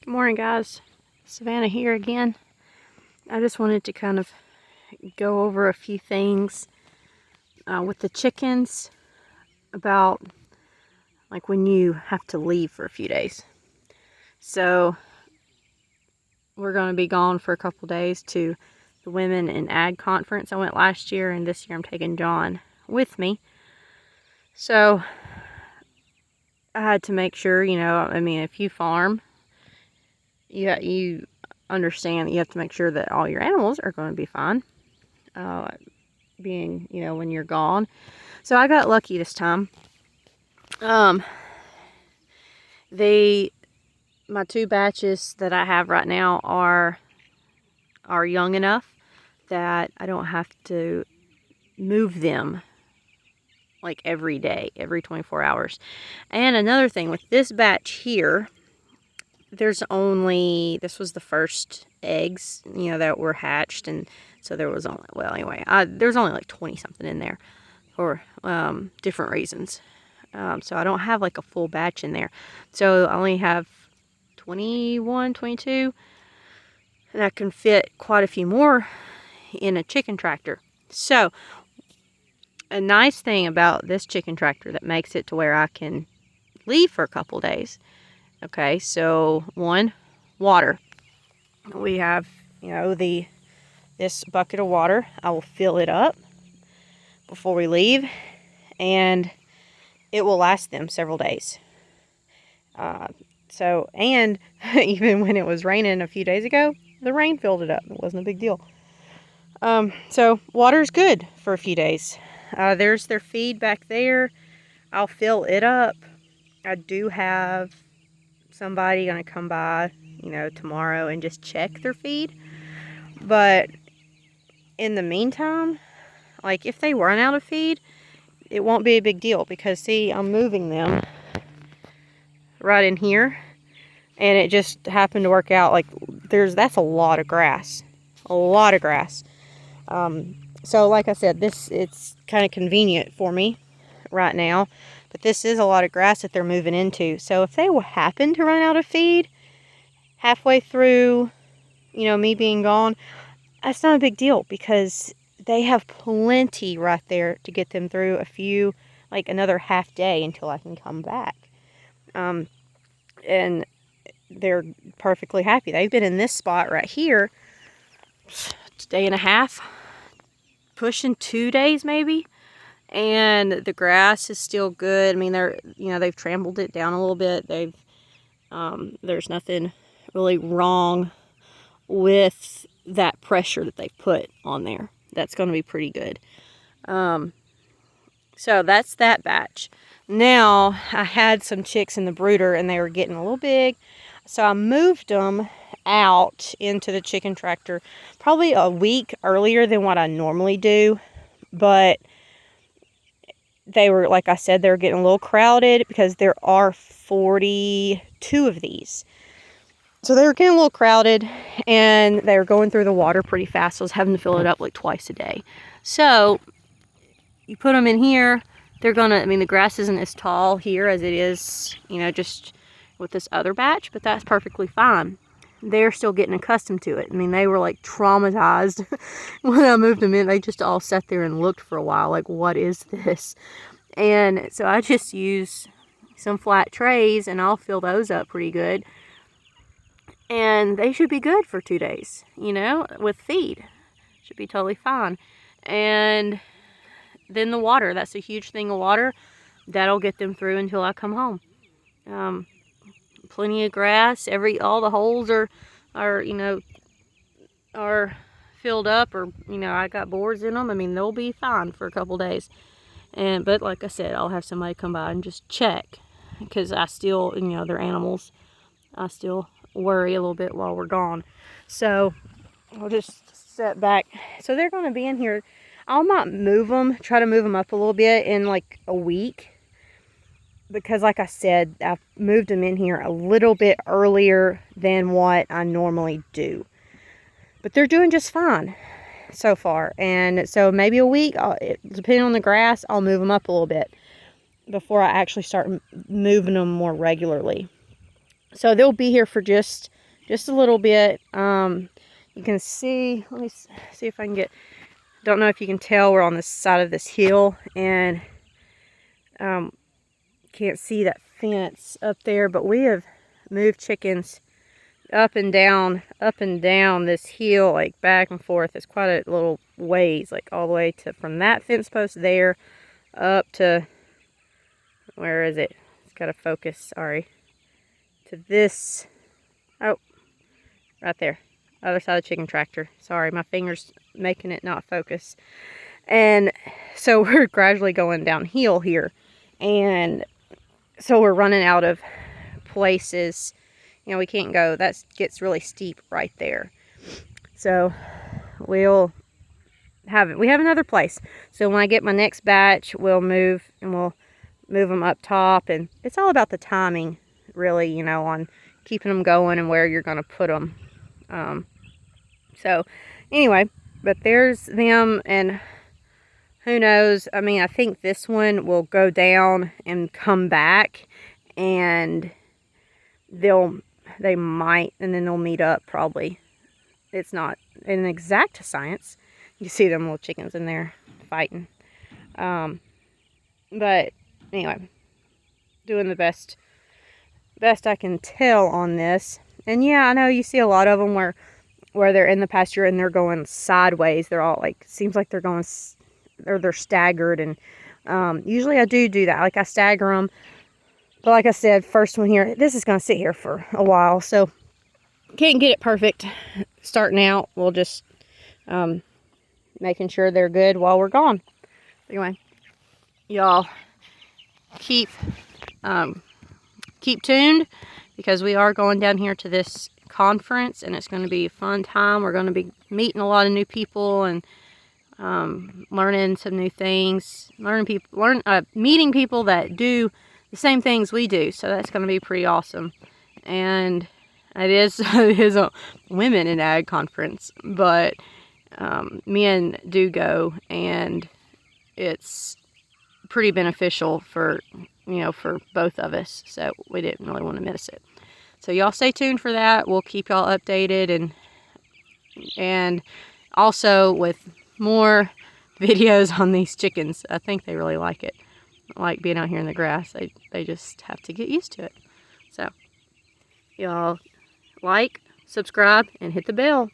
Good morning, guys. Savannah here again. I just wanted to kind of go over a few things with the chickens about like when you have to leave for a few days. So we're going to be gone for a couple days to the Women in Ag conference. I went last year, and this year I'm taking John with me. So I had to make sure, if you farm, you understand that you have to make sure that all your animals are going to be fine, when you're gone. So I got lucky this time. My two batches that I have right now are young enough that I don't have to move them like every day, every 24 hours. And another thing with this batch here, this was the first eggs, that were hatched, and so there was only, there's only like 20 something in there for different reasons. So I don't have like a full batch in there. So I only have 21, 22, and I can fit quite a few more in a chicken tractor. So a nice thing about this chicken tractor that makes it to where I can leave for a couple days. Okay, so one, water. We have, this bucket of water. I will fill it up before we leave, and it will last them several days. And even when it was raining a few days ago, the rain filled it up. It wasn't a big deal. So water's good for a few days. There's their feed back there. I'll fill it up. I do have somebody gonna come by, tomorrow and just check their feed. But in the meantime, like if they run out of feed, it won't be a big deal because see, I'm moving them right in here, and it just happened to work out. Like that's a lot of grass, so like I said, it's kind of convenient for me right now, but this is a lot of grass that they're moving into. So if they will happen to run out of feed halfway through, me being gone, that's not a big deal because they have plenty right there to get them through another half day until I can come back. And they're perfectly happy. They've been in this spot right here a day and a half, pushing 2 days maybe, and the grass is still good. I mean, they've trampled it down a little bit. There's nothing really wrong with that pressure that they've put on there. That's going to be pretty good. So that's that batch. Now, I had some chicks in the brooder, and they were getting a little big, so I moved them out into the chicken tractor probably a week earlier than what I normally do, but they were, like I said, they were getting a little crowded because there are 42 of these. So they were getting a little crowded, and they were going through the water pretty fast. So I was having to fill it up like twice a day. So you put them in here, the grass isn't as tall here as it is, just with this other batch, but that's perfectly fine. They're still getting accustomed to it. I mean, they were like traumatized when I moved them in. They just all sat there and looked for a while, like, what is this? And so I just use some flat trays, and I'll fill those up pretty good. And they should be good for 2 days, with feed. Should be totally fine. And then the water, that's a huge thing of water. That'll get them through until I come home. Plenty of grass. All the holes are filled up, or, I got boards in them. I mean, they'll be fine for a couple days. But like I said, I'll have somebody come by and just check, because I still, they're animals. I still worry a little bit while we're gone. So I'll just set back. So they're going to be in here. I might try to move them up a little bit in like a week, because like I said, I've moved them in here a little bit earlier than what I normally do. But they're doing just fine so far. And so maybe a week, depending on the grass, I'll move them up a little bit before I actually start moving them more regularly. So they'll be here for just a little bit. You can see, let me see if I can get, don't know if you can tell, we're on the side of this hill, and can't see that fence up there, but we have moved chickens up and down this hill, like back and forth. It's quite a little ways, like all the way to, from that fence post there up to, where is it? It's got to focus, sorry, to this, oh, right there, other side of the chicken tractor. Sorry, my finger's making it not focus. And so we're gradually going downhill here, and so we're running out of places. You know, we can't go, that gets really steep right there. So we have another place. So when I get my next batch, we'll move them up top, and it's all about the timing, really, you know, on keeping them going and where you're going to put them. So anyway, but there's them, and who knows, I mean, I think this one will go down and come back, and they might, and then they'll meet up probably. It's not an exact science. You see them little chickens in there fighting. But anyway, doing the best I can tell on this. And yeah, I know you see a lot of them where they're in the pasture and they're going sideways. They're all like, seems like they're going, or they're staggered. And usually I do that. Like I stagger them. But like I said, first one here, this is going to sit here for a while. So can't get it perfect starting out. We'll just making sure they're good while we're gone. Anyway, y'all keep tuned, because we are going down here to this conference, and it's going to be a fun time. We're going to be meeting a lot of new people, and learning some new things, meeting people that do the same things we do. So that's going to be pretty awesome. And it is a women in ag conference, but men do go, and it's pretty beneficial for, you know, for both of us. So we didn't really want to miss it. So y'all stay tuned for that. We'll keep y'all updated, and also with more videos on these chickens. I think they really like it. Like being out here in the grass. They just have to get used to it. So y'all like, subscribe, and hit the bell.